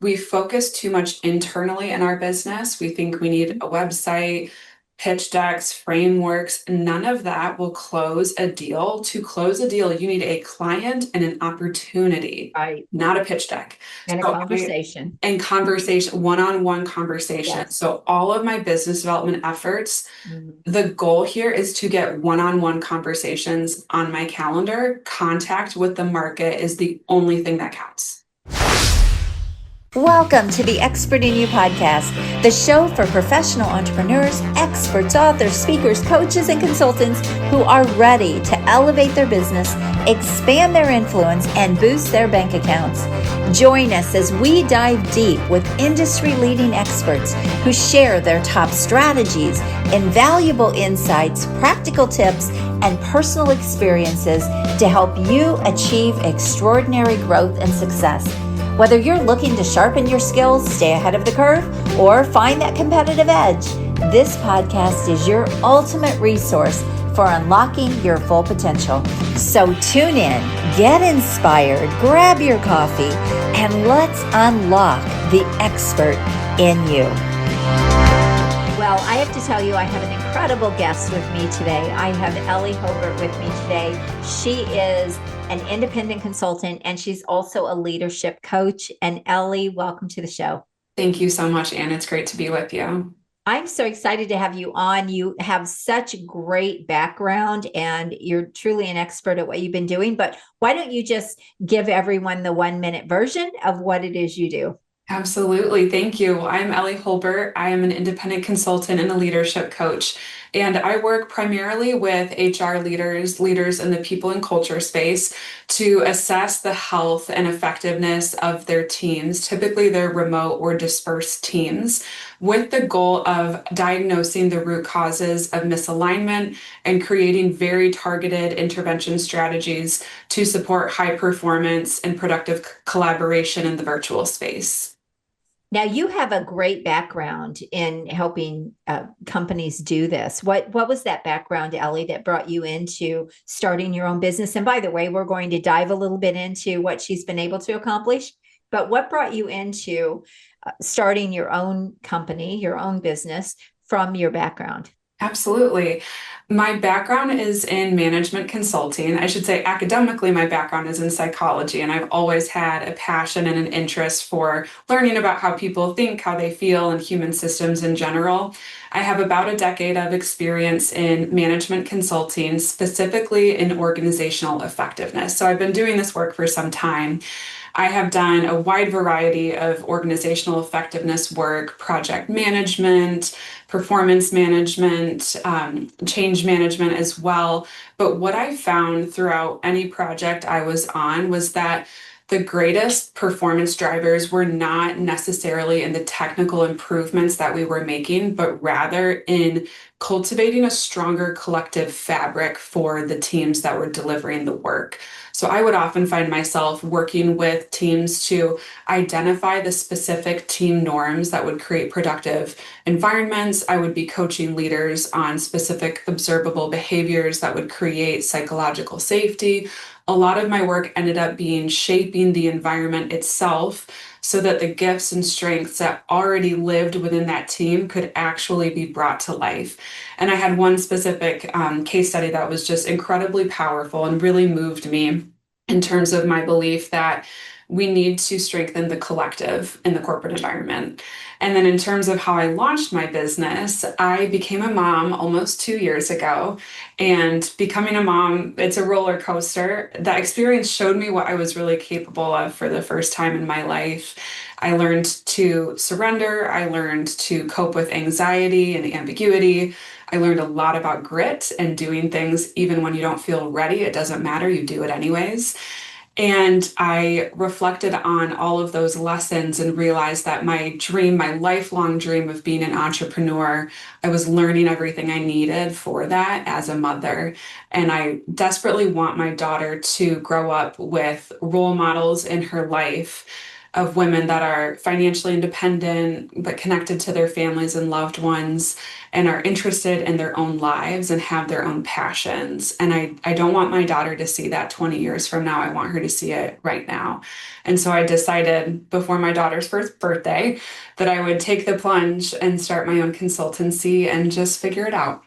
We focus too much internally in our business. We think we need a website, pitch decks, frameworks. None of that will close a deal. To close a deal, you need a client and an opportunity, Right. not a pitch deck. And a So conversation. and conversation, one-on-one conversation. Yes. So all of my business development efforts, Mhm. the goal here is to get one-on-one conversations on my calendar. Contact with the market is the only thing that counts. Welcome to the Expert in You podcast, the show for professional entrepreneurs, experts, authors, speakers, coaches, and consultants who are ready to elevate their business, expand their influence, and boost their bank accounts. Join us as we dive deep with industry-leading experts who share their top strategies, invaluable insights, practical tips, and personal experiences to help you achieve extraordinary growth and success. Whether you're looking to sharpen your skills, stay ahead of the curve, or find that competitive edge, this podcast is your ultimate resource for unlocking your full potential. So tune in, get inspired, grab your coffee, and let's unlock the expert in you. Well, I have to tell you, I have an incredible guest with me today. I have Ellie Hobert with me today. She is an independent consultant, and she's also a leadership coach. And Ellie, welcome to the show. Thank you so much, Ann. It's great to be with you. I'm so excited to have you on. You have such great background and you're truly an expert at what you've been doing. But why don't you just give everyone the 1-minute version of what it is you do? Absolutely. Thank you. I'm Ellie Hobert. I am an independent consultant and a leadership coach. And I work primarily with HR leaders in the people and culture space to assess the health and effectiveness of their teams. Typically, they're remote or dispersed teams, with the goal of diagnosing the root causes of misalignment and creating very targeted intervention strategies to support high performance and productive collaboration in the virtual space. Now, you have a great background in helping companies do this. What was that background, Ellie, that brought you into starting your own business? And by the way, we're going to dive a little bit into what she's been able to accomplish. But what brought you into starting your own company, your own business from your background? Absolutely. My background is in management consulting. I should say academically, my background is in psychology, and I've always had a passion and an interest for learning about how people think, how they feel, and human systems in general. I have about a decade of experience in management consulting, specifically in organizational effectiveness. So I've been doing this work for some time. I have done a wide variety of organizational effectiveness work, project management, performance management, change management as well. But what I found throughout any project I was on was that the greatest performance drivers were not necessarily in the technical improvements that we were making, but rather in cultivating a stronger collective fabric for the teams that were delivering the work. So I would often find myself working with teams to identify the specific team norms that would create productive environments. I would be coaching leaders on specific observable behaviors that would create psychological safety. A lot of my work ended up being shaping the environment itself so that the gifts and strengths that already lived within that team could actually be brought to life. And I had one specific case study that was just incredibly powerful and really moved me in terms of my belief that we need to strengthen the collective in the corporate environment. And then in terms of how I launched my business, I became a mom almost 2 years ago. And becoming a mom, it's a roller coaster. That experience showed me what I was really capable of for the first time in my life. I learned to surrender. I learned to cope with anxiety and ambiguity. I learned a lot about grit and doing things even when you don't feel ready. It doesn't matter, you do it anyways. And I reflected on all of those lessons and realized that my dream, my lifelong dream of being an entrepreneur, I was learning everything I needed for that as a mother. And I desperately want my daughter to grow up with role models in her life of women that are financially independent, but connected to their families and loved ones, and are interested in their own lives and have their own passions. And I don't want my daughter to see that 20 years from now. I want her to see it right now. And so I decided before my daughter's first birthday that I would take the plunge and start my own consultancy and just figure it out.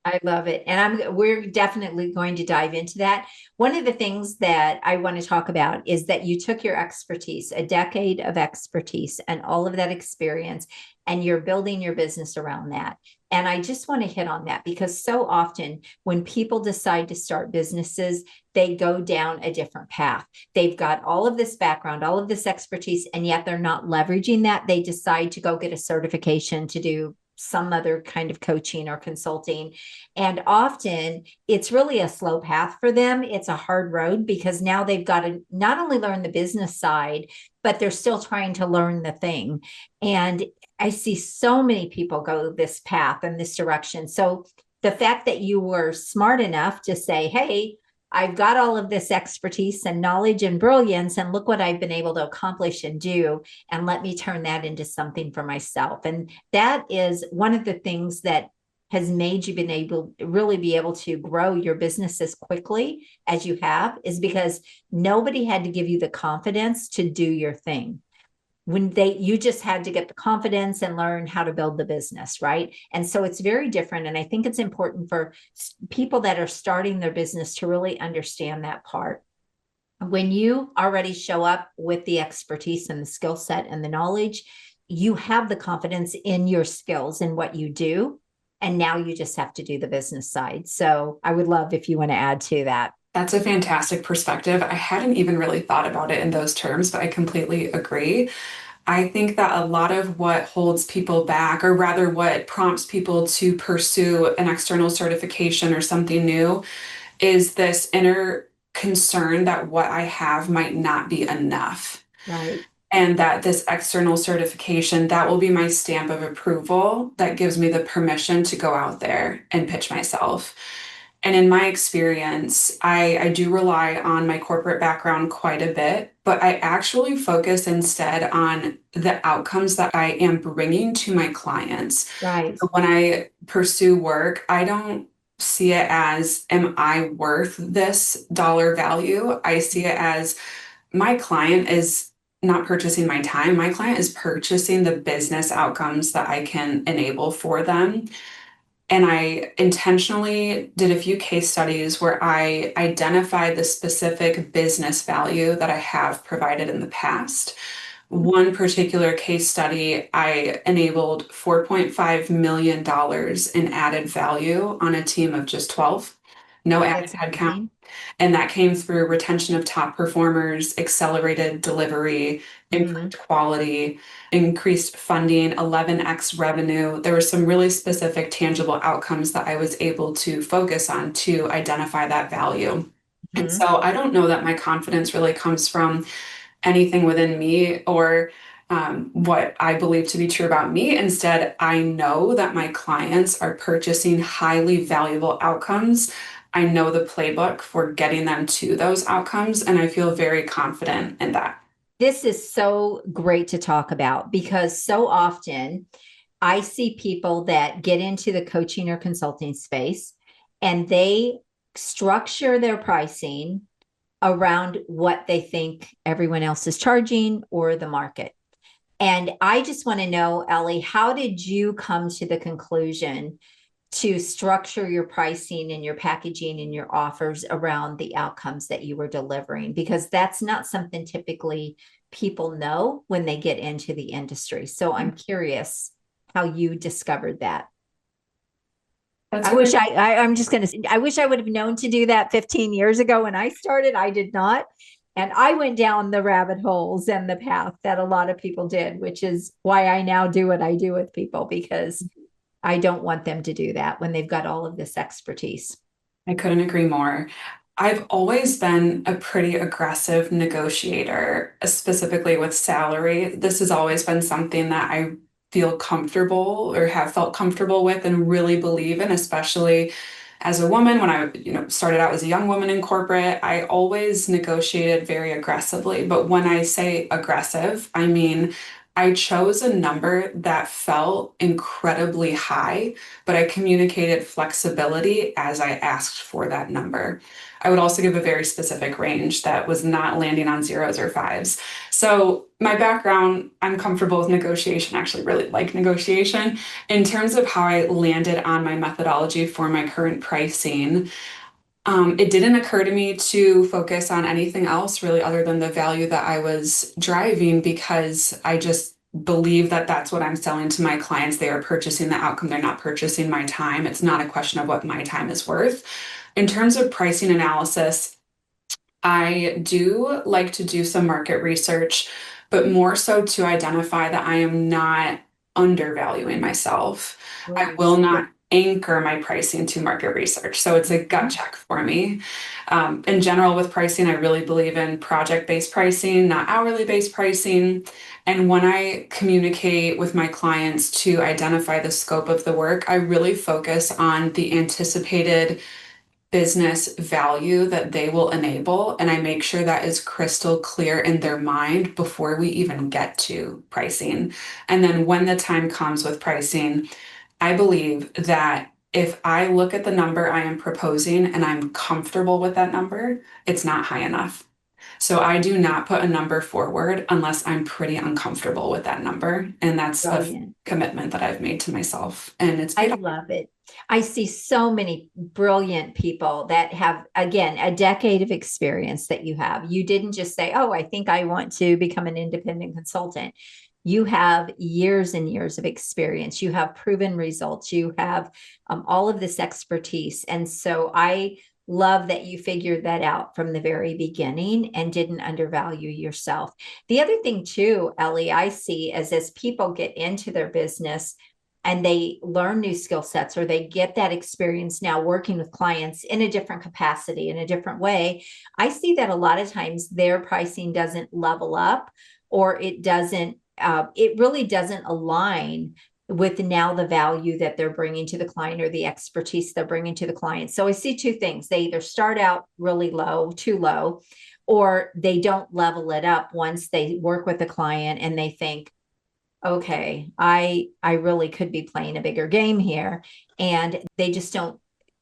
I love it. And we're definitely going to dive into that. One of the things that I want to talk about is that you took your expertise, a decade of expertise and all of that experience, and you're building your business around that. And I just want to hit on that because so often when people decide to start businesses, they go down a different path. They've got all of this background, all of this expertise, and yet they're not leveraging that. They decide to go get a certification to do some other kind of coaching or consulting. And often it's really a slow path for them. It's a hard road because now they've got to not only learn the business side, but they're still trying to learn the thing. And I see so many people go this path and this direction. So the fact that you were smart enough to say, hey, I've got all of this expertise and knowledge and brilliance, and look what I've been able to accomplish and do. And let me turn that into something for myself. And that is one of the things that has made you really be able to grow your business as quickly as you have, is because nobody had to give you the confidence to do your thing. You just had to get the confidence and learn how to build the business, right? And so it's very different. And I think it's important for people that are starting their business to really understand that part. When you already show up with the expertise and the skill set and the knowledge, you have the confidence in your skills and what you do. And now you just have to do the business side. So I would love if you want to add to that. That's a fantastic perspective. I hadn't even really thought about it in those terms, but I completely agree. I think that a lot of what holds people back, or rather what prompts people to pursue an external certification or something new, is this inner concern that what I have might not be enough. Right. And that this external certification, that will be my stamp of approval that gives me the permission to go out there and pitch myself. And in my experience, I do rely on my corporate background quite a bit, but I actually focus instead on the outcomes that I am bringing to my clients. Right. So when I pursue work, I don't see it as, am I worth this dollar value? I see it as my client is not purchasing my time. My client is purchasing the business outcomes that I can enable for them. And I intentionally did a few case studies where I identified the specific business value that I have provided in the past. One particular case study, I enabled $4.5 million in added value on a team of just 12, no added headcount. And that came through retention of top performers, accelerated delivery, improved quality, increased funding, 11x revenue. There were some really specific tangible outcomes that I was able to focus on to identify that value. And so I don't know that my confidence really comes from anything within me or what I believe to be true about me. Instead, I know that my clients are purchasing highly valuable outcomes. I know the playbook for getting them to those outcomes, and I feel very confident in that. This is so great to talk about because so often I see people that get into the coaching or consulting space and they structure their pricing around what they think everyone else is charging or the market. And I just want to know, Ellie, how did you come to the conclusion to structure your pricing and your packaging and your offers around the outcomes that you were delivering? Because that's not something typically people know when they get into the industry. So I'm curious how you discovered that. I wish I would have known to do that 15 years ago when I started. I did not. And I went down the rabbit holes and the path that a lot of people did, which is why I now do what I do with people, because I don't want them to do that when they've got all of this expertise. I couldn't agree more. I've always been a pretty aggressive negotiator, specifically with salary. This has always been something that I feel comfortable or have felt comfortable with and really believe in, especially As a woman, when I, started out as a young woman in corporate, I always negotiated very aggressively. But when I say aggressive, I mean I chose a number that felt incredibly high, but I communicated flexibility as I asked for that number. I would also give a very specific range that was not landing on zeros or fives. So, my background, I'm comfortable with negotiation, actually, really like negotiation. In terms of how I landed on my methodology for my current pricing, it didn't occur to me to focus on anything else really other than the value that I was driving because I just believe that that's what I'm selling to my clients. They are purchasing the outcome, they're not purchasing my time. It's not a question of what my time is worth. In terms of pricing analysis, I do like to do some market research, but more so to identify that I am not undervaluing myself. I Right. will not anchor my pricing to market research. So it's a gut check for me. In general, with pricing, I really believe in project-based pricing, not hourly-based pricing. And when I communicate with my clients to identify the scope of the work, I really focus on the anticipated business value that they will enable. And I make sure that is crystal clear in their mind before we even get to pricing. And then when the time comes with pricing, I believe that if I look at the number I am proposing and I'm comfortable with that number, it's not high enough. So I do not put a number forward unless I'm pretty uncomfortable with that number. And that's a Brilliant. commitment that I've made to myself. And it's I paid off. love it. I see so many brilliant people that have, again, a decade of experience that you have. You didn't just say, oh, I think I want to become an independent consultant. You have years and years of experience. You have proven results. You have all of this expertise. And so I love that you figured that out from the very beginning and didn't undervalue yourself. The other thing, too, Ellie, I see is as people get into their business, and they learn new skill sets or they get that experience now working with clients in a different capacity, in a different way, I see that a lot of times their pricing doesn't level up or it really doesn't align with now the value that they're bringing to the client or the expertise they're bringing to the client. So I see two things. They either start out really low, too low, or they don't level it up once they work with the client and they think, okay, I really could be playing a bigger game here. And they just don't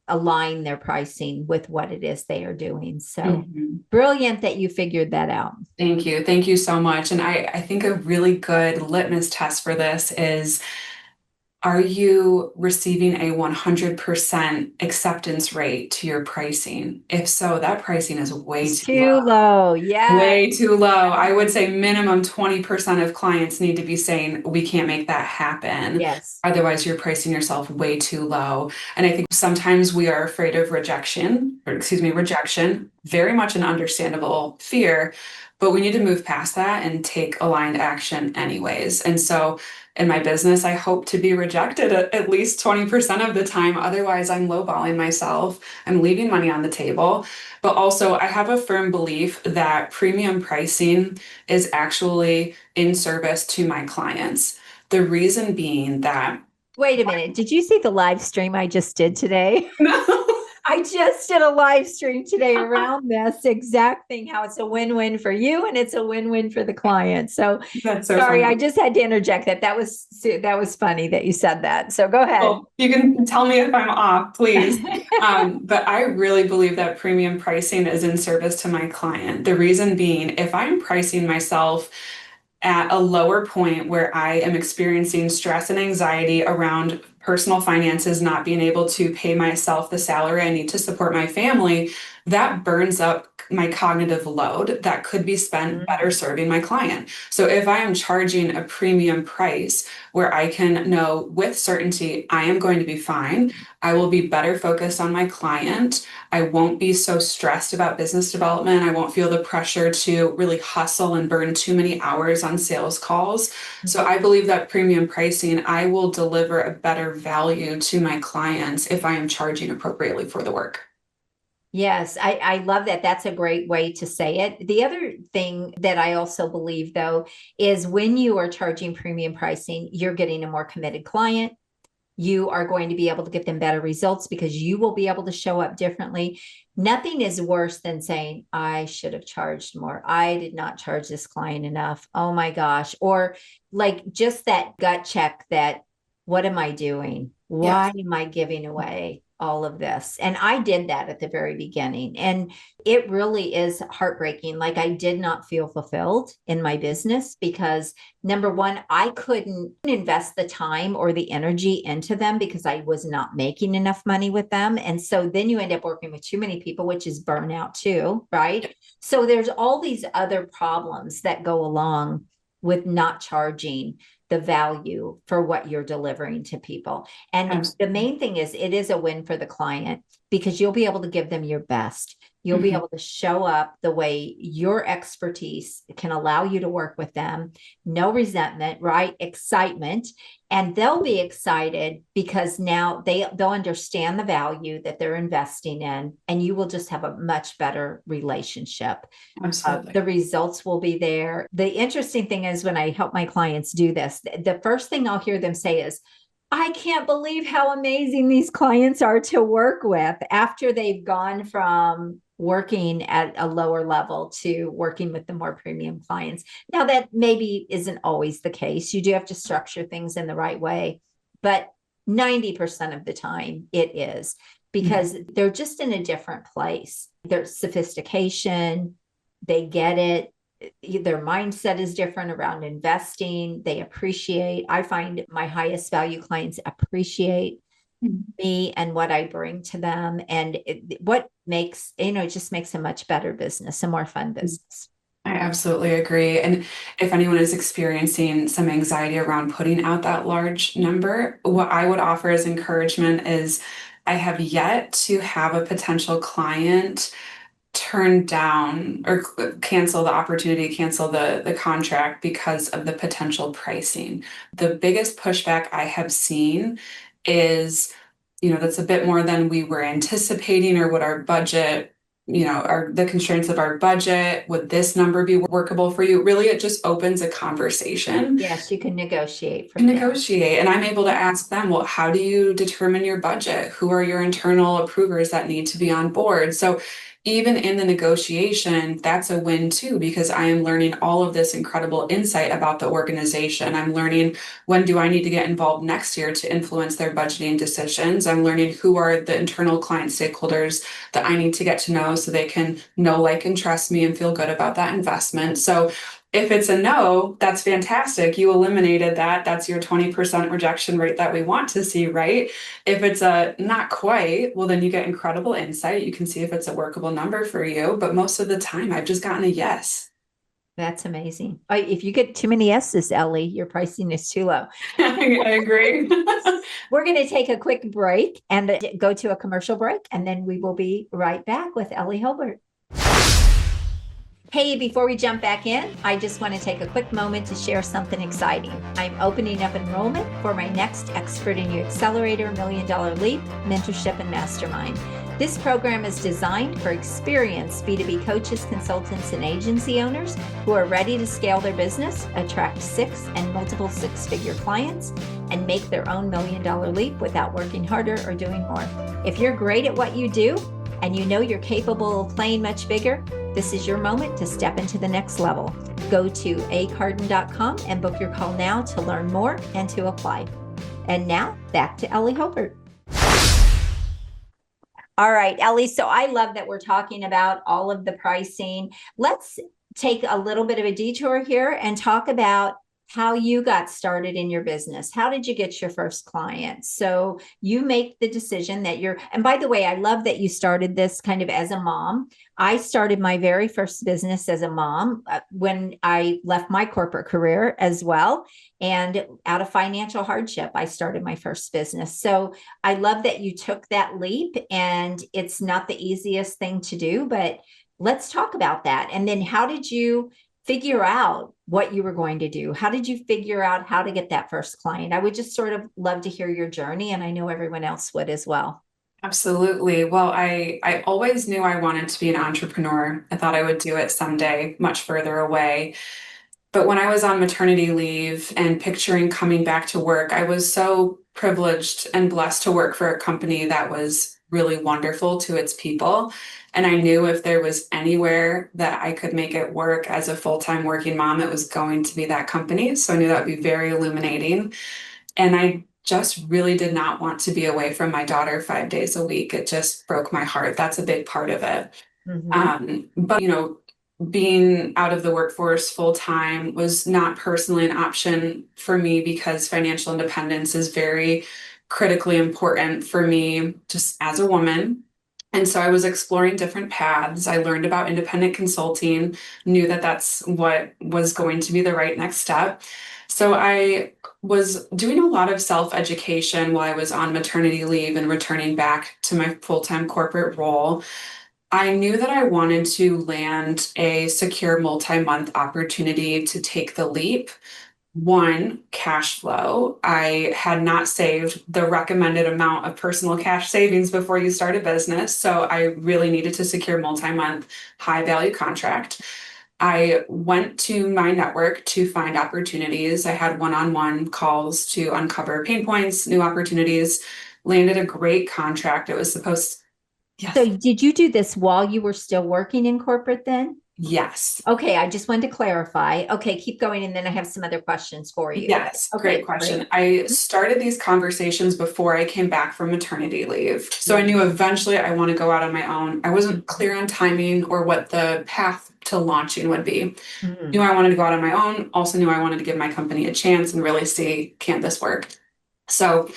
align their pricing with what it is they are doing. So Mhm. brilliant that you figured that out. Thank you. Thank you so much. And I think a really good litmus test for this is, are you receiving a 100% acceptance rate to your pricing? If so, that pricing is way It's too low. too low. Yes. Way too low. I would say minimum 20% of clients need to be saying, we can't make that happen. Yes. Otherwise, you're pricing yourself way too low. And I think sometimes we are afraid of rejection, very much an understandable fear, but we need to move past that and take aligned action anyways. And so in my business, I hope to be rejected at least 20% of the time. Otherwise, I'm lowballing myself. I'm leaving money on the table. But also, I have a firm belief that premium pricing is actually in service to my clients. The reason being that Wait a minute. Did you see the live stream I just did today? no, I just did a live stream today around this exact thing, how it's a win-win for you and it's a win-win for the client. So that's so sorry, funny. I just had to interject that. That was funny that you said that. So go ahead. Well, you can tell me if I'm off, please. But I really believe that premium pricing is in service to my client. The reason being, if I'm pricing myself at a lower point where I am experiencing stress and anxiety around personal finances, not being able to pay myself the salary I need to support my family, that burns up my cognitive load that could be spent better serving my client. So if I am charging a premium price where I can know with certainty I am going to be fine, I will be better focused on my client. I won't be so stressed about business development. I won't feel the pressure to really hustle and burn too many hours on sales calls. So I believe that premium pricing, I will deliver a better value to my clients if I am charging appropriately for the work. Yes, I love that. That's a great way to say it. The other thing that I also believe, though, is when you are charging premium pricing, you're getting a more committed client. You are going to be able to get them better results because you will be able to show up differently. Nothing is worse than saying, I should have charged more. I did not charge this client enough. Oh my gosh. Or like just that gut check that, what am I doing? Why Yes. am I giving away all of this? And I did that at the very beginning. And it really is heartbreaking. Like I did not feel fulfilled in my business because number one, I couldn't invest the time or the energy into them because I was not making enough money with them. And so then you end up working with too many people, which is burnout too, right? So there's all these other problems that go along with not charging the value for what you're delivering to people. And the Absolutely. main thing is it is a win for the client because you'll be able to give them your best. You'll be Mhm. able to show up the way your expertise can allow you to work with them. No resentment, right? Excitement. And they'll be excited because now they'll understand the value that they're investing in, and you will just have a much better relationship. The Absolutely. results will be there. The interesting thing is when I help my clients do this, the first thing I'll hear them say is, I can't believe how amazing these clients are to work with after they've gone from working at a lower level to working with the more premium clients. Now, that maybe isn't always the case. You do have to structure things in the right way, but 90% of the time it is Mhm. because they're just in a different place. There's sophistication, they get it, their mindset is different around investing. They appreciate, I find my highest value clients appreciate Mhm. me and what I bring to them. And what makes, it just makes a much better business, a more fun business. I absolutely agree. And if anyone is experiencing some anxiety around putting out that large number, what I would offer as encouragement is I have yet to have a potential client turn down or cancel the opportunity, cancel the contract because of the potential pricing. The biggest pushback I have seen is, that's a bit more than we were anticipating or what our budget, are the constraints of our budget. Would this number be workable for you? Really, it just opens a conversation Yes, you can negotiate to from there. negotiate. And I'm able to ask them, well, how do you determine your budget? Who are your internal approvers that need to be on board? So even in the negotiation, that's a win too, because I am learning all of this incredible insight about the organization. I'm learning when do I need to get involved next year to influence their budgeting decisions. I'm learning who are the internal client stakeholders that I need to get to know so they can know, like, and trust me and feel good about that investment. So if it's a no, that's fantastic. You eliminated that. That's your 20% rejection rate that we want to see, right? If it's a not quite, well, then you get incredible insight. You can see if it's a workable number for you. But most of the time, I've just gotten a yes. That's amazing. If you get too many S's, Ellie, your pricing is too low. I agree. We're going to take a quick break and go to a commercial break, and then we will be right back with Ellie Hobert. Hey, before we jump back in, I just want to take a quick moment to share something exciting. I'm opening up enrollment for my next Expert in You Accelerator $1 Million Leap Mentorship and Mastermind. This program is designed for experienced B2B coaches, consultants, and agency owners who are ready to scale their business, attract 6 and multiple 6-figure clients, and make their own $1 Million Leap without working harder or doing more. If you're great at what you do and you know you're capable of playing much bigger, this is your moment to step into the next level. Go to acarden.com and book your call now to learn more and to apply. And now back to Ellie Hobert. All right, Ellie. So I love that we're talking about all of the pricing. Let's take a little bit of a detour here and talk about how you got started in your business. How did you get your first client? So you make the decision that and by the way, I love that you started this kind of as a mom. I started my very first business as a mom when I left my corporate career as well. And out of financial hardship, I started my first business. So I love that you took that leap, and it's not the easiest thing to do, but let's talk about that. And then how did you figure out what you were going to do? How did you figure out how to get that first client? I would just sort of love to hear your journey, and I know everyone else would as well. Absolutely. Well, I always knew I wanted to be an entrepreneur. I thought I would do it someday, much further away. But when I was on maternity leave and picturing coming back to work, I was so privileged and blessed to work for a company that was really wonderful to its people. And I knew if there was anywhere that I could make it work as a full-time working mom, it was going to be that company. So I knew that would be very illuminating. And I just really did not want to be away from my daughter 5 days a week. It just broke my heart. That's a big part of it. But, being out of the workforce full time was not personally an option for me because financial independence is very critically important for me just as a woman. And so I was exploring different paths. I learned about independent consulting, knew that that's what was going to be the right next step. So I was doing a lot of self-education while I was on maternity leave and returning back to my full-time corporate role. I knew that I wanted to land a secure multi-month opportunity to take the leap. One, cash flow. I had not saved the recommended amount of personal cash savings before you start a business. So I really needed to secure multi-month high value contract. I went to my network to find opportunities. I had one-on-one calls to uncover pain points, new opportunities, landed a great contract. It was supposed. Yes. So did you do this while you were still working in corporate then? Yes. Okay, I just wanted to clarify. Okay, keep going, and then I have some other questions for you. Yes, Okay, great question. I started these conversations before I came back from maternity leave. So I knew eventually I want to go out on my own. I wasn't clear on timing or what the path to launching would be. Knew I wanted to go out on my own, also knew I wanted to give my company a chance and really see, can this work? So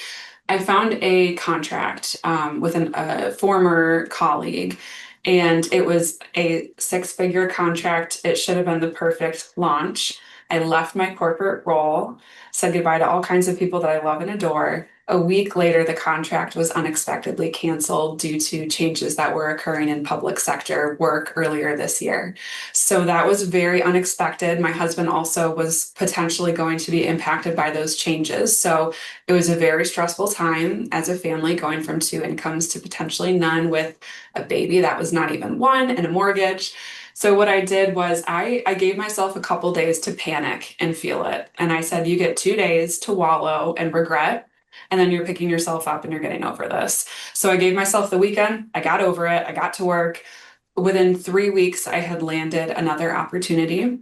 I found a contract with a former colleague, and it was a six-figure contract. It should have been the perfect launch. I left my corporate role, said goodbye to all kinds of people that I love and adore. A week later, the contract was unexpectedly canceled due to changes that were occurring in public sector work earlier this year. So that was very unexpected. My husband also was potentially going to be impacted by those changes. So it was a very stressful time as a family, going from two incomes to potentially none, with a baby that was not even one and a mortgage. So what I did was I gave myself a couple days to panic and feel it. And I said, you get 2 days to wallow and regret, and then you're picking yourself up and you're getting over this. So I gave myself the weekend. I got over it. I got to work. Within 3 weeks, I had landed another opportunity.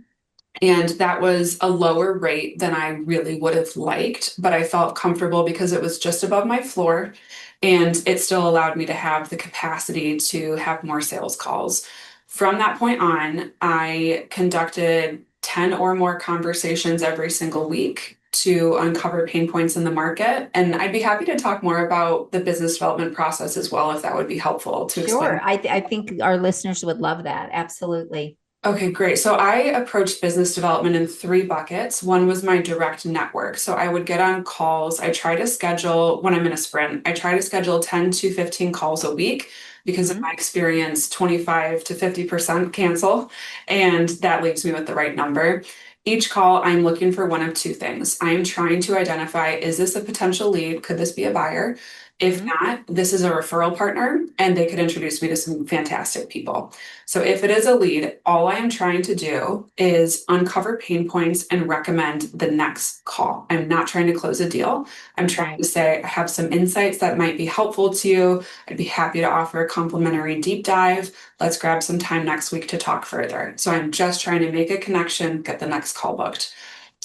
And that was a lower rate than I really would have liked, but I felt comfortable because it was just above my floor, and it still allowed me to have the capacity to have more sales calls. From that point on, I conducted 10 or more conversations every single week to uncover pain points in the market. And I'd be happy to talk more about the business development process as well, if that would be helpful to explain. Sure. I think our listeners would love that. Absolutely. Okay, great. So I approached business development in three buckets. One was my direct network. So I would get on calls. I try to schedule, when I'm in a sprint, I try to schedule 10 to 15 calls a week, because in my experience, 25 to 50% cancel, and that leaves me with the right number. Each call, I'm looking for one of two things. I'm trying to identify, is this a potential lead? Could this be a buyer? If not, this is a referral partner, and they could introduce me to some fantastic people. So if it is a lead, all I am trying to do is uncover pain points and recommend the next call. I'm not trying to close a deal. I'm trying to say, I have some insights that might be helpful to you. I'd be happy to offer a complimentary deep dive. Let's grab some time next week to talk further. So I'm just trying to make a connection, get the next call booked.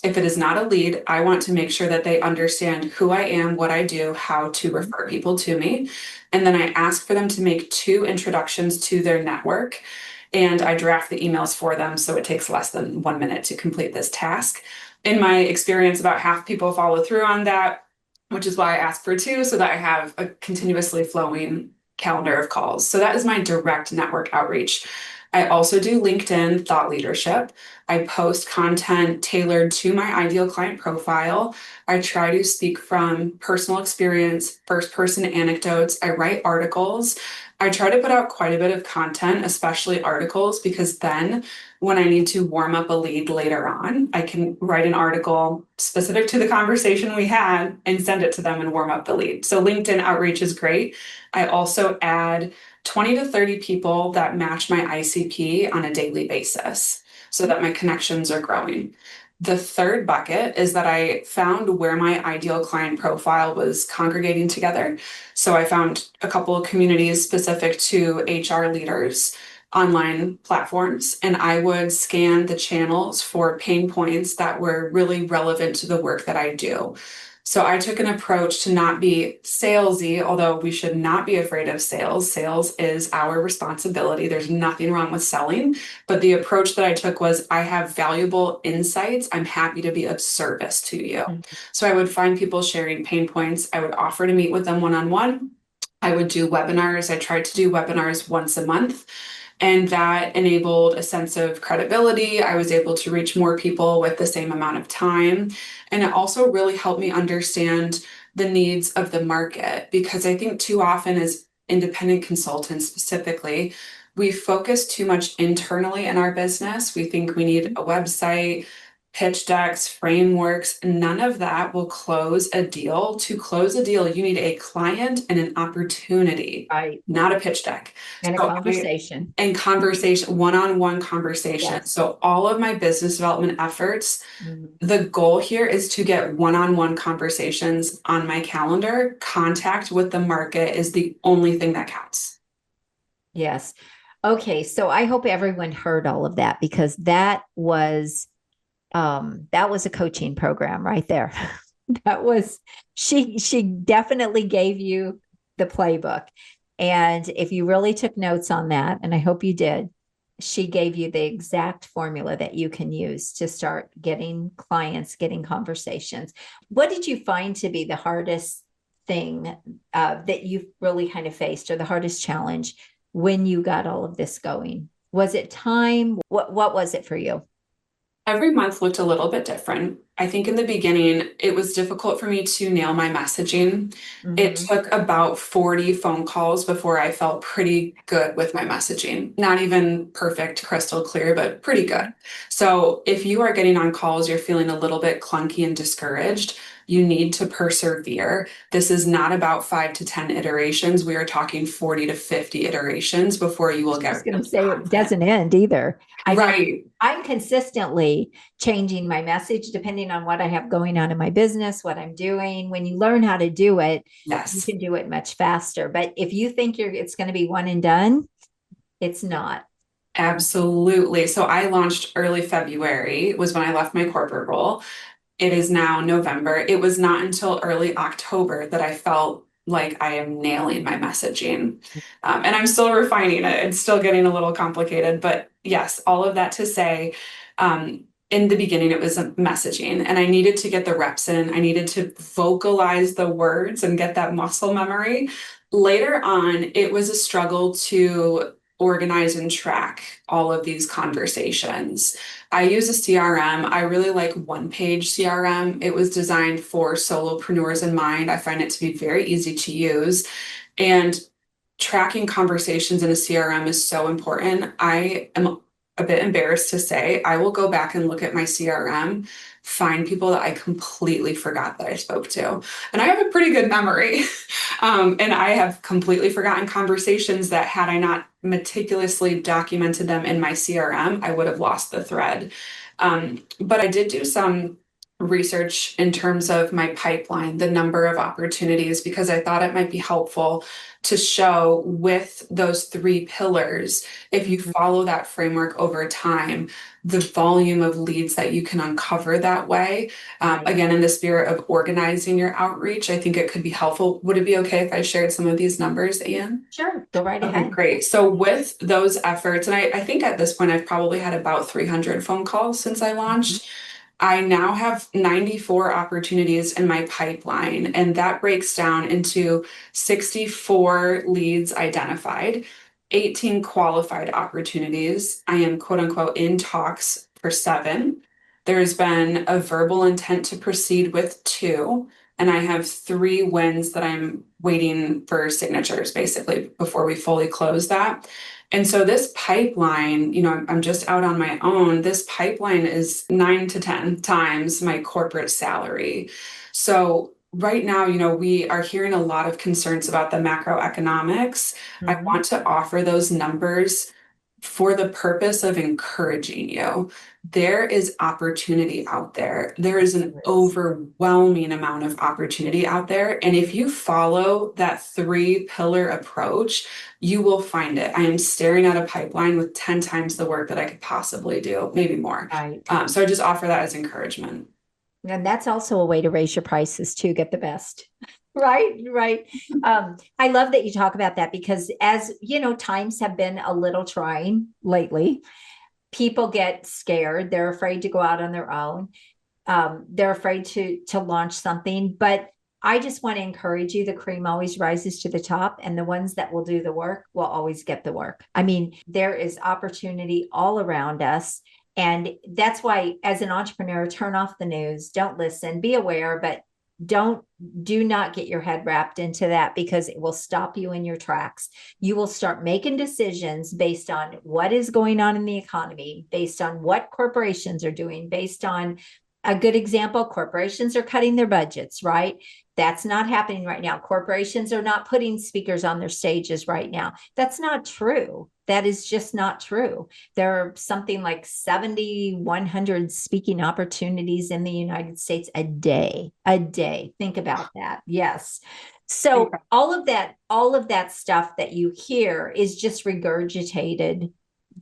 If it is not a lead, I want to make sure that they understand who I am, what I do, how to refer people to me. And then I ask for them to make 2 introductions to their network, and I draft the emails for them. So it takes less than 1 minute to complete this task. In my experience, about half people follow through on that, which is why I ask for 2, so that I have a continuously flowing calendar of calls. So that is my direct network outreach. I also do LinkedIn thought leadership. I post content tailored to my ideal client profile. I try to speak from personal experience, first-person anecdotes. I write articles. I try to put out quite a bit of content, especially articles, because then when I need to warm up a lead later on, I can write an article specific to the conversation we had and send it to them and warm up the lead. So LinkedIn outreach is great. I also add 20 to 30 people that match my ICP on a daily basis, so that my connections are growing. The third bucket is that I found where my ideal client profile was congregating together. So I found a couple of communities specific to HR leaders, online platforms, and I would scan the channels for pain points that were really relevant to the work that I do. So I took an approach to not be salesy, although we should not be afraid of sales. Sales is our responsibility. There's nothing wrong with selling. But the approach that I took was I have valuable insights. I'm happy to be of service to you. So I would find people sharing pain points. I would offer to meet with them one-on-one. I would do webinars. I tried to do webinars once a month. And that enabled a sense of credibility. I was able to reach more people with the same amount of time. And it also really helped me understand the needs of the market, because I think too often as independent consultants specifically, we focus too much internally in our business. We think we need a website, pitch decks, frameworks. None of that will close a deal. To close a deal, you need a client and an opportunity, Right. not a pitch deck. And a conversation. And conversation, one-on-one conversation. Yes. So all of my business development efforts, Mhm. the goal here is to get one-on-one conversations on my calendar. Contact with the market is the only thing that counts. Yes. Okay. So I hope everyone heard all of that, because that was a coaching program right there. That was, she definitely gave you the playbook. And if you really took notes on that, and I hope you did, she gave you the exact formula that you can use to start getting clients, getting conversations. What did you find to be the hardest thing that you've really kind of faced, or the hardest challenge when you got all of this going? Was it time? What was it for you? Every month looked a little bit different. I think in the beginning, it was difficult for me to nail my messaging. It took about 40 phone calls before I felt pretty good with my messaging. Not even perfect, crystal clear, but pretty good. So if you are getting on calls, you're feeling a little bit clunky and discouraged, you need to persevere. This is not about 5 to 10 iterations. We are talking 40 to 50 iterations before you will I was get going to really say it confident. doesn't end either. I mean, Right. I'm consistently changing my message depending on what I have going on in my business, what I'm doing. When you learn how to do it, you Yes. can do it much faster. But if you think it's going to be one and done, it's not. Absolutely. So I launched early February was when I left my corporate role. It is now November. It was not until early October that I felt like I am nailing my messaging. And I'm still refining it. It's still getting a little complicated, but yes, all of that to say, in the beginning, it was messaging, and I needed to get the reps in. I needed to vocalize the words and get that muscle memory. Later on, it was a struggle to organize and track all of these conversations. I use a CRM. I really like Page CRM. It was designed for solopreneurs in mind. I find it to be very easy to use. And tracking conversations in a CRM is so important. I am a bit embarrassed to say I will go back and look at my CRM, find people that I completely forgot that I spoke to. And I have a pretty good memory. And I have completely forgotten conversations that, had I not meticulously documented them in my CRM, I would have lost the thread. But I did do some research in terms of my pipeline, the number of opportunities, because I thought it might be helpful to show with those 3 pillars, if you follow that framework over time, the volume of leads that you can uncover that way. Again, in the spirit of organizing your outreach, I think it could be helpful. Would it be okay if I shared some of these numbers, Ann? Sure, go right Okay, ahead. great. So with those efforts, and I think at this point, I've probably had about 300 phone calls since I launched. I now have 94 opportunities in my pipeline, and that breaks down into 64 leads identified, 18 qualified opportunities. I am quote unquote in talks for 7. There's been a verbal intent to proceed with 2, and I have 3 wins that I'm waiting for signatures basically before we fully close that. And so this pipeline, I'm just out on my own. This pipeline is 9 to 10 times my corporate salary. So right now, we are hearing a lot of concerns about the macroeconomics. I want to offer those numbers for the purpose of encouraging you. There is opportunity out there. There is an overwhelming amount of opportunity out there. And if you follow that 3-pillar approach, you will find it. I am staring at a pipeline with 10 times the work that I could possibly do, maybe more. Right. So I just offer that as encouragement. And that's also a way to raise your prices to get the best. Right. I love that you talk about that, because as you know, times have been a little trying lately. People get scared. They're afraid to go out on their own. They're afraid to launch something. But I just want to encourage you, the cream always rises to the top, and the ones that will do the work will always get the work. I mean, there is opportunity all around us. And that's why, as an entrepreneur, turn off the news, don't listen, be aware, but do not get your head wrapped into that, because it will stop you in your tracks. You will start making decisions based on what is going on in the economy, based on what corporations are doing, based on a good example. Corporations are cutting their budgets, right? That's not happening right now. Corporations are not putting speakers on their stages right now. That's not true. That is just not true. There are something like 7,100 speaking opportunities in the United States a day. Think about that. Yes. So all of that stuff that you hear is just regurgitated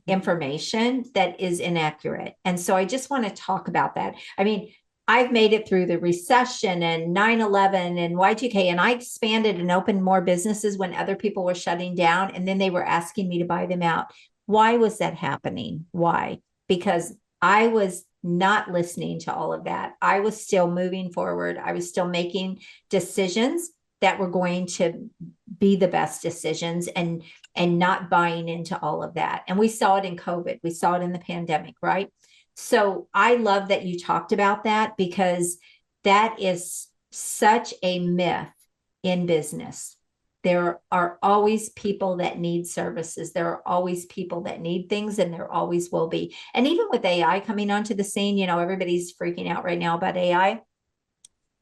information that is inaccurate. And so I just want to talk about that. I mean, I've made it through the recession and 9/11 and Y2K, and I expanded and opened more businesses when other people were shutting down, and then they were asking me to buy them out. Why was that happening? Why? Because I was not listening to all of that. I was still moving forward. I was still making decisions that were going to be the best decisions, and not buying into all of that. And we saw it in COVID. We saw it in the pandemic, right? So I love that you talked about that, because that is such a myth in business. There are always people that need services. There are always people that need things, and there always will be. And even with AI coming onto the scene, you know, everybody's freaking out right now about AI.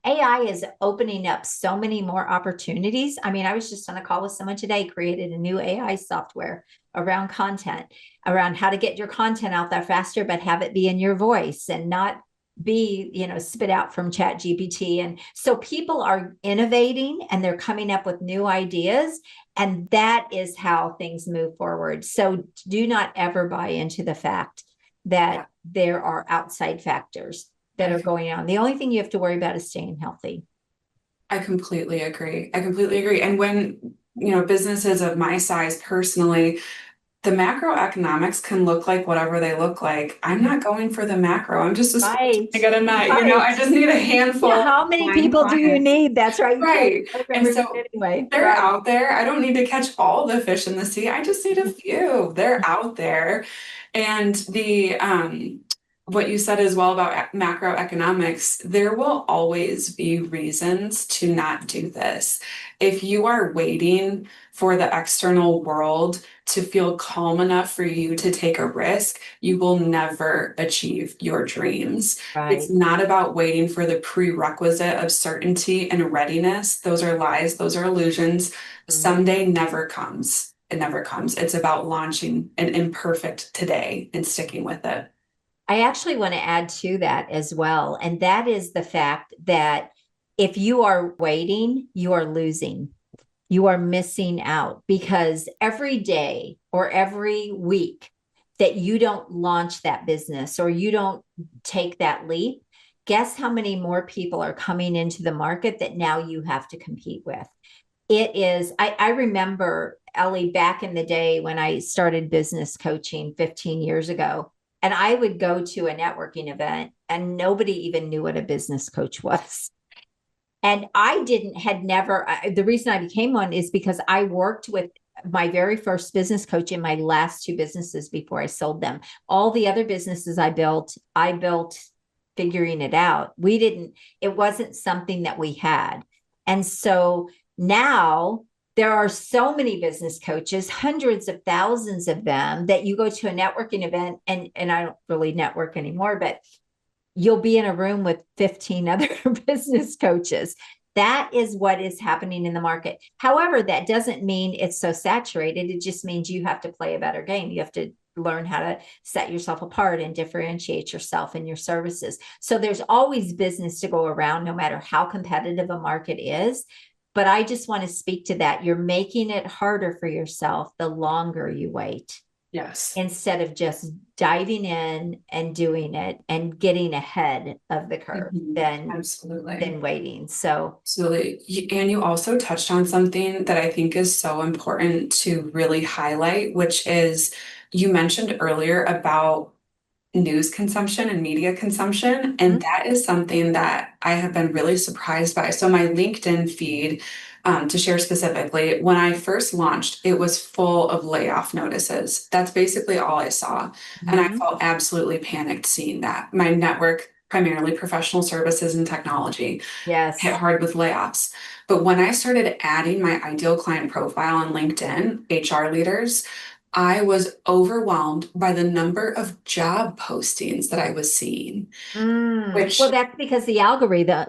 AI is opening up so many more opportunities. I mean, I was just on a call with someone today, created a new AI software around content, around how to get your content out there faster, but have it be in your voice and not be, you know, spit out from Chat GPT. And so people are innovating and they're coming up with new ideas. And that is how things move forward. So do not ever buy into the fact that there are outside factors that are going on. The only thing you have to worry about is staying healthy. I completely agree. And when, you know, businesses of my size personally, the macroeconomics can look like whatever they look like. I'm not going for the macro. I'm just Right. I get a nut. You know, I just need a handful. Yeah, how many people do you need? That's right. Right. And so anyway, they're out there. I don't need to catch all the fish in the sea. I just need a few. They're out there. And what you said as well about macroeconomics, there will always be reasons to not do this. If you are waiting for the external world to feel calm enough for you to take a risk, you will never achieve your dreams. Right. It's not about waiting for the prerequisite of certainty and readiness. Those are lies, those are illusions. Someday never comes. It never comes. It's about launching an imperfect today and sticking with it. I actually want to add to that as well. And that is the fact that if you are waiting, you are losing. You are missing out, because every day or every week that you don't launch that business or you don't take that leap, guess how many more people are coming into the market that now you have to compete with? It is, I remember, Ellie, back in the day when I started business coaching 15 years ago, and I would go to a networking event and nobody even knew what a business coach was. And the reason I became one is because I worked with my very first business coach in my last 2 businesses before I sold them. All the other businesses I built figuring it out. It wasn't something that we had. And so now there are so many business coaches, hundreds of thousands of them, that you go to a networking event, and I don't really network anymore, but you'll be in a room with 15 other business coaches. That is what is happening in the market. However, that doesn't mean it's so saturated. It just means you have to play a better game. You have to learn how to set yourself apart and differentiate yourself and your services. So there's always business to go around, no matter how competitive a market is. But I just want to speak to that. You're making it harder for yourself the longer you wait, Yes. instead of just diving in and doing it and getting ahead of the curve Absolutely. than waiting. So Absolutely. And you also touched on something that I think is so important to really highlight, which is you mentioned earlier about news consumption and media consumption. And that is something that I have been really surprised by. So my LinkedIn feed, to share specifically, when I first launched, it was full of layoff notices. That's basically all I saw. And I felt absolutely panicked seeing that. My network, primarily professional services and technology, hit yes. hard with layoffs. But when I started adding my ideal client profile on LinkedIn, HR leaders, I was overwhelmed by the number of job postings that I was seeing, which Well, that's because the algorithm,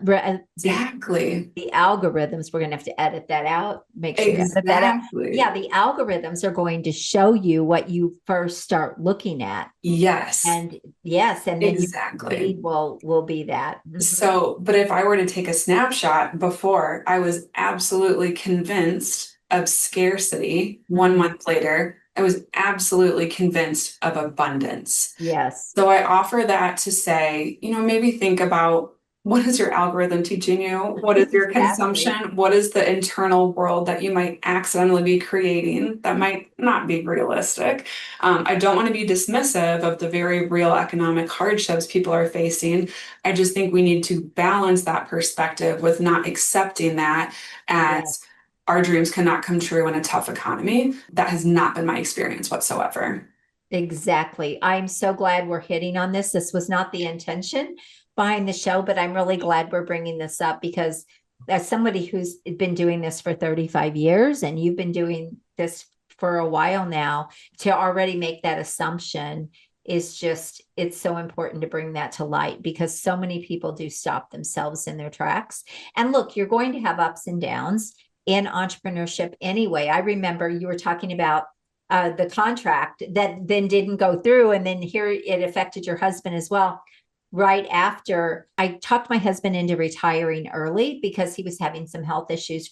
exactly, the algorithms, we're going to have to edit that out. Make sure you edit that out. exactly. Yeah, the algorithms are going to show you what you first start looking at. Yes, And yes, and then your exactly. feed will be that. So, but if I were to take a snapshot before, I was absolutely convinced of scarcity. 1 month later, I was absolutely convinced of abundance. Yes. So I offer that to say, maybe think about, what is your algorithm teaching you? What is your Exactly. consumption? What is the internal world that you might accidentally be creating that might not be realistic? I don't want to be dismissive of the very real economic hardships people are facing. I just think we need to balance that perspective with not accepting that as our dreams cannot come true in a tough economy. That has not been my experience whatsoever. Exactly. I'm so glad we're hitting on this. This was not the intention behind the show, but I'm really glad we're bringing this up, because as somebody who's been doing this for 35 years and you've been doing this for a while now, to already make that assumption is just, it's so important to bring that to light, because so many people do stop themselves in their tracks. And look, you're going to have ups and downs in entrepreneurship anyway. I remember you were talking about the contract that then didn't go through, and then here it affected your husband as well. Right after, I talked my husband into retiring early because he was having some health issues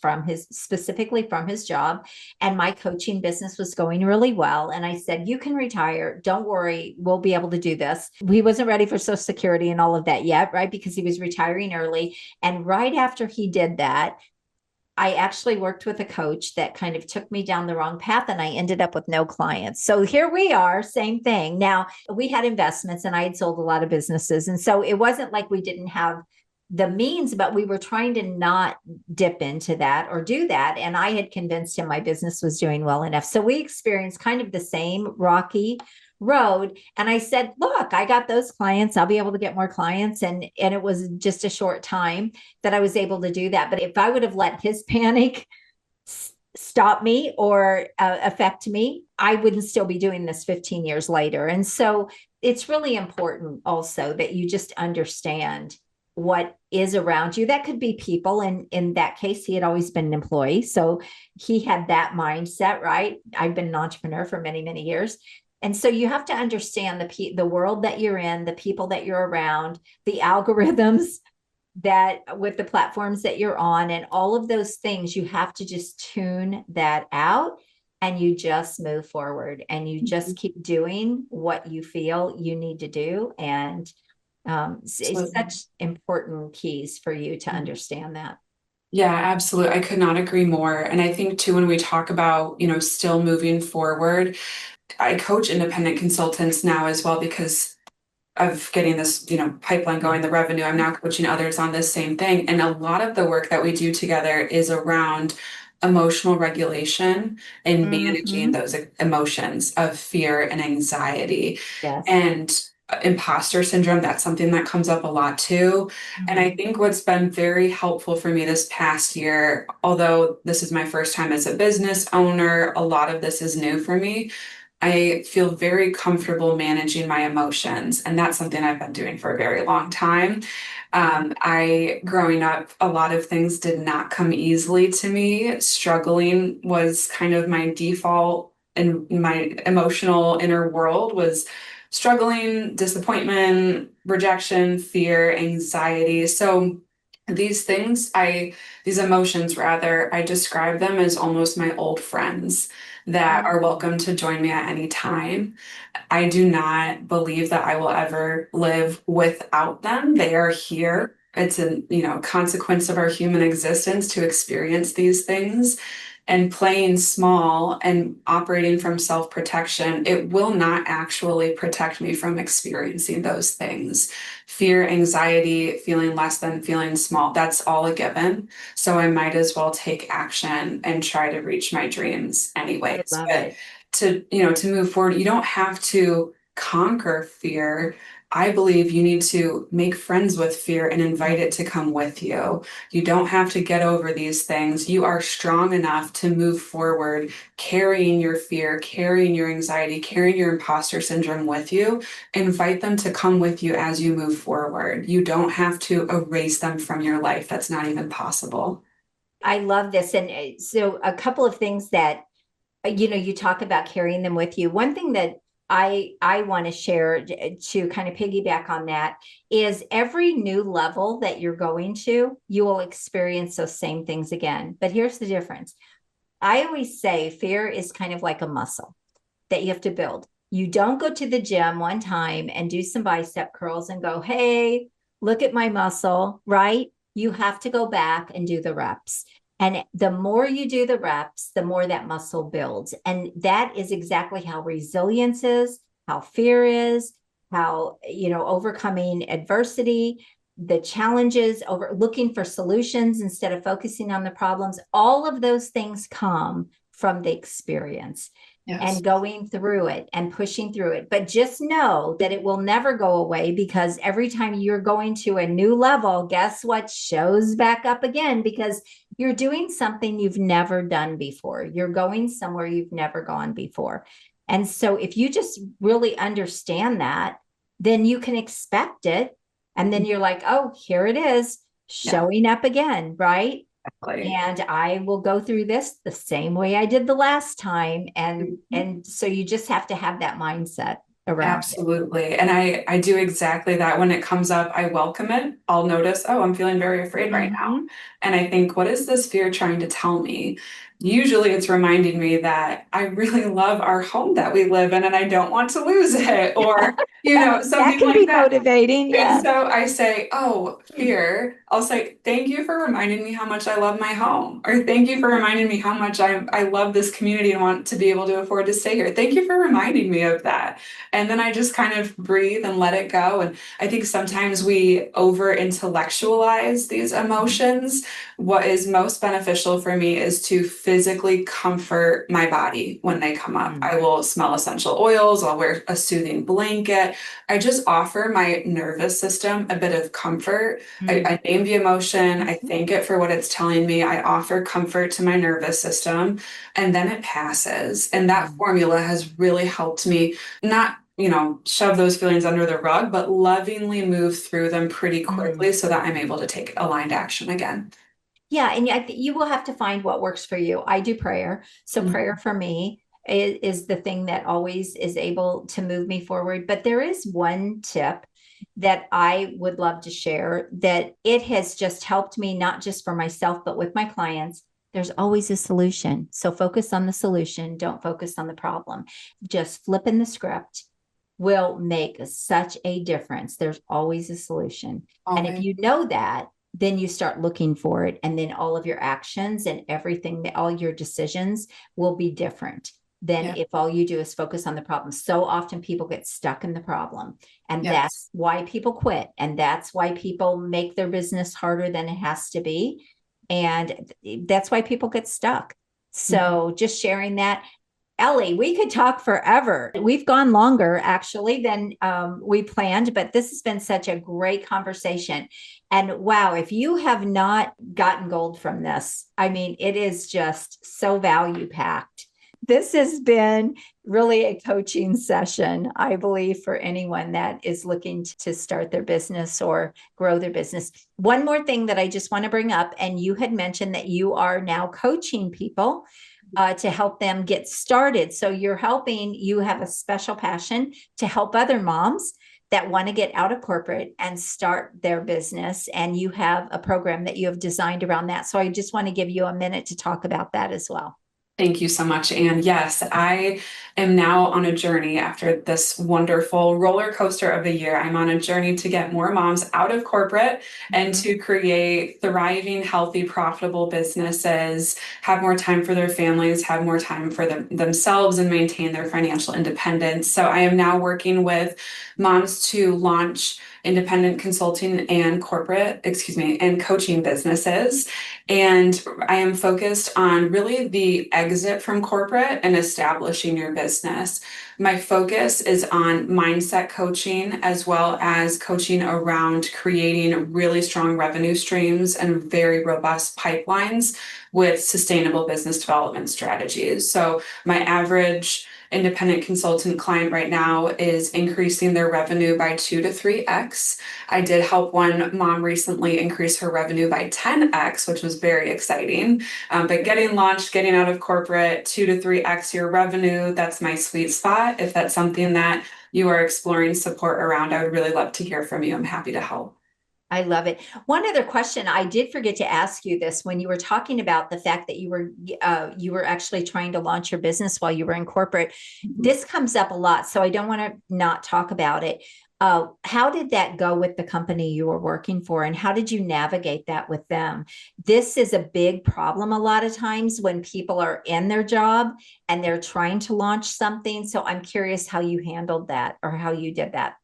specifically from his job, and my coaching business was going really well. And I said, you can retire, don't worry, we'll be able to do this. He wasn't ready for Social Security and all of that yet, right? Because he was retiring early. And right after he did that, I actually worked with a coach that kind of took me down the wrong path, and I ended up with no clients. So here we are, same thing. Now, we had investments and I had sold a lot of businesses. And so it wasn't like we didn't have the means, but we were trying to not dip into that or do that. And I had convinced him my business was doing well enough. So we experienced kind of the same rocky road. And I said, look, I got those clients, I'll be able to get more clients. And it was just a short time that I was able to do that. But if I would have let his panic stop me or affect me, I wouldn't still be doing this 15 years later. And so it's really important also that you just understand what is around you. That could be people. And in that case, he had always been an employee. So he had that mindset, right? I've been an entrepreneur for many, many years. And so you have to understand the world that you're in, the people that you're around, the algorithms that with the platforms that you're on, and all of those things. You have to just tune that out, and you just move forward, and you just keep doing what you feel you need to do. And it's such important keys for you to understand that. Yeah, absolutely. I could not agree more. And I think too, when we talk about, still moving forward, I coach independent consultants now as well because of getting this, pipeline going, the revenue. I'm now coaching others on this same thing. And a lot of the work that we do together is around emotional regulation and managing those emotions of fear and anxiety. Yes. And imposter syndrome, that's something that comes up a lot too. And I think what's been very helpful for me this past year, although this is my first time as a business owner, a lot of this is new for me. I feel very comfortable managing my emotions, and that's something I've been doing for a very long time. Growing up, a lot of things did not come easily to me. Struggling was kind of my default in my emotional inner world was struggling, disappointment, rejection, fear, anxiety. So these emotions rather, I describe them as almost my old friends that are welcome to join me at any time. I do not believe that I will ever live without them. They are here. It's a, consequence of our human existence to experience these things. And playing small and operating from self-protection, it will not actually protect me from experiencing those things. Fear, anxiety, feeling less than, feeling small, that's all a given. So I might as well take action and try to reach my dreams anyways. I love But it. to move forward, you don't have to conquer fear. I believe you need to make friends with fear and invite it to come with you. You don't have to get over these things. You are strong enough to move forward, carrying your fear, carrying your anxiety, carrying your imposter syndrome with you. Invite them to come with you as you move forward. You don't have to erase them from your life. That's not even possible. I love this. And so a couple of things that, you talk about carrying them with you. One thing that I want to share to kind of piggyback on that is every new level that you're going to, you will experience those same things again. But here's the difference. I always say fear is kind of like a muscle that you have to build. You don't go to the gym one time and do some bicep curls and go, hey, look at my muscle, right? You have to go back and do the reps. And the more you do the reps, the more that muscle builds. And that is exactly how resilience is, how fear is, how, overcoming adversity, the challenges, over looking for solutions instead of focusing on the problems. All of those things come from the experience. Yes. And going through it and pushing through it. But just know that it will never go away, because every time you're going to a new level, guess what shows back up again? Because you're doing something you've never done before. You're going somewhere you've never gone before. And so if you just really understand that, then you can expect it. And then you're like, oh, here it is showing up again, right? Exactly. And I will go through this the same way I did the last time. And so you just have to have that mindset around it. Absolutely. And I do exactly that. When it comes up, I welcome it. I'll notice, oh, I'm feeling very afraid right now. And I think, what is this fear trying to tell me? Usually it's reminding me that I really love our home that we live in and I don't want to lose it, or, That something can like be that. motivating. Yeah. And so I say, oh, fear. I'll say, thank you for reminding me how much I love my home. Or thank you for reminding me how much I love this community and want to be able to afford to stay here. Thank you for reminding me of that. And then I just kind of breathe and let it go. And I think sometimes we over intellectualize these emotions. What is most beneficial for me is to physically comfort my body when they come up. I will smell essential oils. I'll wear a soothing blanket. I just offer my nervous system a bit of comfort. I name the emotion. I thank it for what it's telling me. I offer comfort to my nervous system, and then it passes. And that formula has really helped me not, shove those feelings under the rug, but lovingly move through them pretty quickly so that I'm able to take aligned action again. Yeah. And you will have to find what works for you. I do prayer. So prayer for me is the thing that always is able to move me forward. But there is one tip that I would love to share that it has just helped me, not just for myself, but with my clients. There's always a solution. So focus on the solution. Don't focus on the problem. Just flipping the script will make such a difference. There's always a solution. And if you know that, then you start looking for it. And then all of your actions and everything, all your decisions will be different than if all you do is focus on the problem. So often people get stuck in the problem. And that's why people quit. And that's why people make their business harder than it has to be. And that's why people get stuck. So just sharing that. Ellie, we could talk forever. We've gone longer actually than we planned, but this has been such a great conversation. And wow, if you have not gotten gold from this, I mean, it is just so value packed. This has been really a coaching session, I believe, for anyone that is looking to start their business or grow their business. One more thing that I just want to bring up, and you had mentioned that you are now coaching people. to help them get started. So you have a special passion to help other moms that want to get out of corporate and start their business. And you have a program that you have designed around that. So I just want to give you a minute to talk about that as well. Thank you so much, Ann. Yes, I am now on a journey after this wonderful roller coaster of a year. I'm on a journey to get more moms out of corporate and to create thriving, healthy, profitable businesses, have more time for their families, have more time for themselves, and maintain their financial independence. So I am now working with moms to launch independent consulting and and coaching businesses. And I am focused on really the exit from corporate and establishing your business. My focus is on mindset coaching as well as coaching around creating really strong revenue streams and very robust pipelines with sustainable business development strategies. So my average independent consultant client right now is increasing their revenue by 2 to 3x. I did help one mom recently increase her revenue by 10x, which was very exciting. But getting launched, getting out of corporate, 2 to 3x your revenue, that's my sweet spot. If that's something that you are exploring support around, I would really love to hear from you. I'm happy to help. I love it. One other question, I did forget to ask you this when you were talking about the fact that you were actually trying to launch your business while you were in corporate. This comes up a lot, so I don't want to not talk about it. How did that go with the company you were working for, and how did you navigate that with them? This is a big problem a lot of times when people are in their job and they're trying to launch something. So I'm curious how you handled that or how you did that.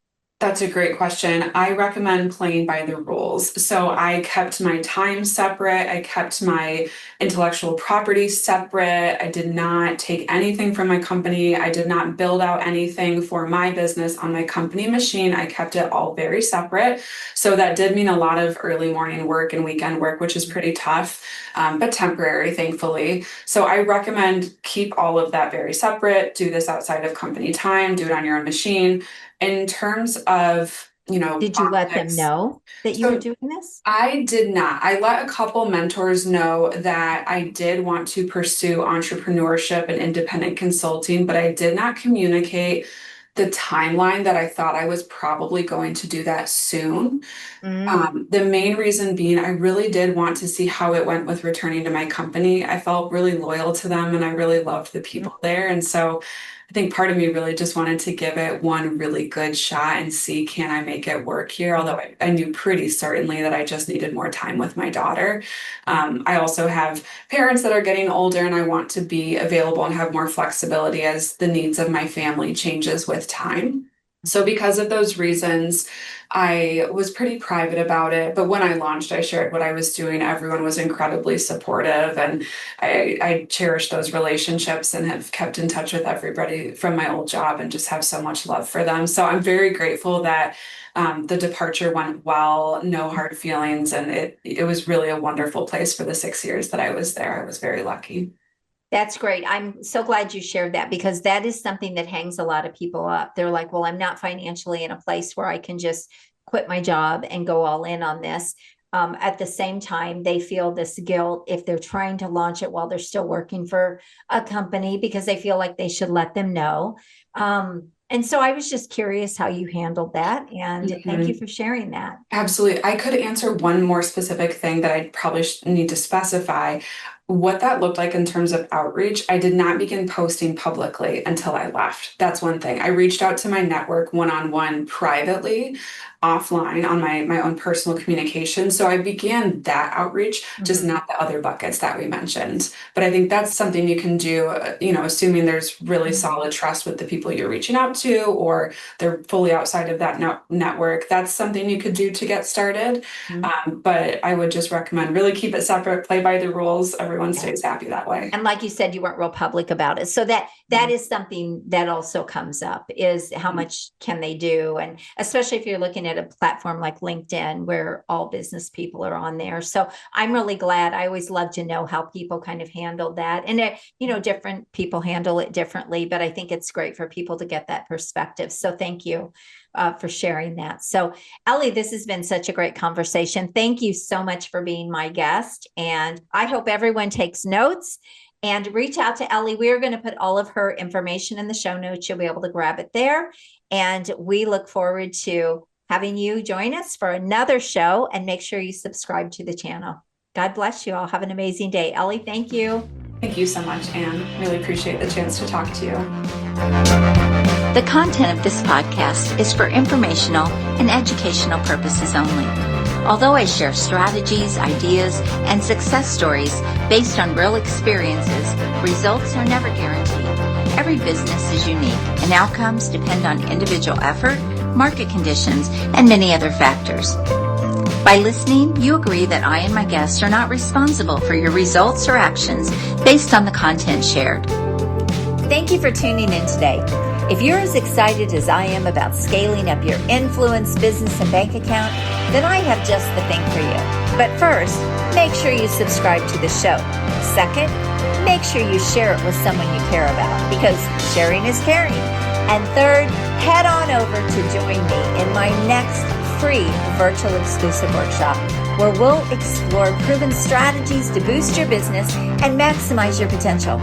That's a great question. I recommend playing by the rules. So I kept my time separate. I kept my intellectual property separate. I did not take anything from my company. I did not build out anything for my business on my company machine. I kept it all very separate. So that did mean a lot of early morning work and weekend work, which is pretty tough, but temporary, thankfully. So I recommend keep all of that very separate. Do this outside of company time. Do it on your own machine. In terms of, Did you let them know that you were doing this? I did not. I let a couple mentors know that I did want to pursue entrepreneurship and independent consulting, but I did not communicate the timeline that I thought I was probably going to do that soon. The main reason being, I really did want to see how it went with returning to my company. I felt really loyal to them and I really loved the people there. And so I think part of me really just wanted to give it one really good shot and see, can I make it work here? Although I knew pretty certainly that I just needed more time with my daughter. I also have parents that are getting older and I want to be available and have more flexibility as the needs of my family changes with time. So because of those reasons, I was pretty private about it. But when I launched, I shared what I was doing. Everyone was incredibly supportive, and I cherish those relationships and have kept in touch with everybody from my old job and just have so much love for them. So I'm very grateful that the departure went well, no hard feelings, and it was really a wonderful place for the 6 years that I was there. I was very lucky. That's great. I'm so glad you shared that because that is something that hangs a lot of people up. They're like, well, I'm not financially in a place where I can just quit my job and go all in on this. At the same time, they feel this guilt if they're trying to launch it while they're still working for a company because they feel like they should let them know. And so I was just curious how you handled that. And thank you for sharing that. Absolutely. I could answer one more specific thing that I probably need to specify. What that looked like in terms of outreach, I did not begin posting publicly until I left. That's one thing. I reached out to my network one-on-one privately, offline on my own personal communication. So I began that outreach, just not the other buckets that we mentioned. But I think that's something you can do, assuming there's really solid trust with the people you're reaching out to, or they're fully outside of that network. That's something you could do to get started. But I would just recommend really keep it separate, play by the rules. Everyone stays happy that way. And like you said, you weren't real public about it. So that is something that also comes up is how much can they do? And especially if you're looking at a platform like LinkedIn, where all business people are on there. So I'm really glad. I always love to know how people kind of handle that. And, different people handle it differently, but I think it's great for people to get that perspective. So thank you for sharing that. So Ellie, this has been such a great conversation. Thank you so much for being my guest. And I hope everyone takes notes and reach out to Ellie. We're going to put all of her information in the show notes. You'll be able to grab it there. And we look forward to having you join us for another show, and make sure you subscribe to the channel. God bless you all. Have an amazing day. Ellie, thank you. Thank you so much, Ann. Really appreciate the chance to talk to you. The content of this podcast is for informational and educational purposes only. Although I share strategies, ideas, and success stories based on real experiences, results are never guaranteed. Every business is unique, and outcomes depend on individual effort, market conditions, and many other factors. By listening, you agree that I and my guests are not responsible for your results or actions based on the content shared. Thank you for tuning in today. If you're as excited as I am about scaling up your influence, business, and bank account, then I have just the thing for you. But first, make sure you subscribe to the show. Second, make sure you share it with someone you care about, because sharing is caring. And third, head on over to join me in my next free virtual exclusive workshop, where we'll explore proven strategies to boost your business and maximize your potential.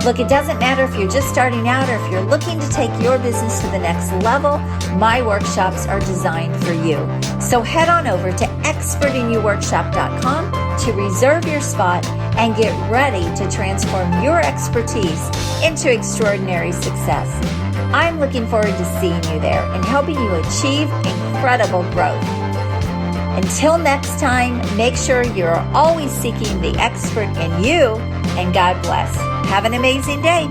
Look, it doesn't matter if you're just starting out or if you're looking to take your business to the next level, my workshops are designed for you. So head on over to expertinyouworkshop.com to reserve your spot and get ready to transform your expertise into extraordinary success. I'm looking forward to seeing you there and helping you achieve incredible growth. Until next time, make sure you're always seeking the expert in you, and God bless. Have an amazing day.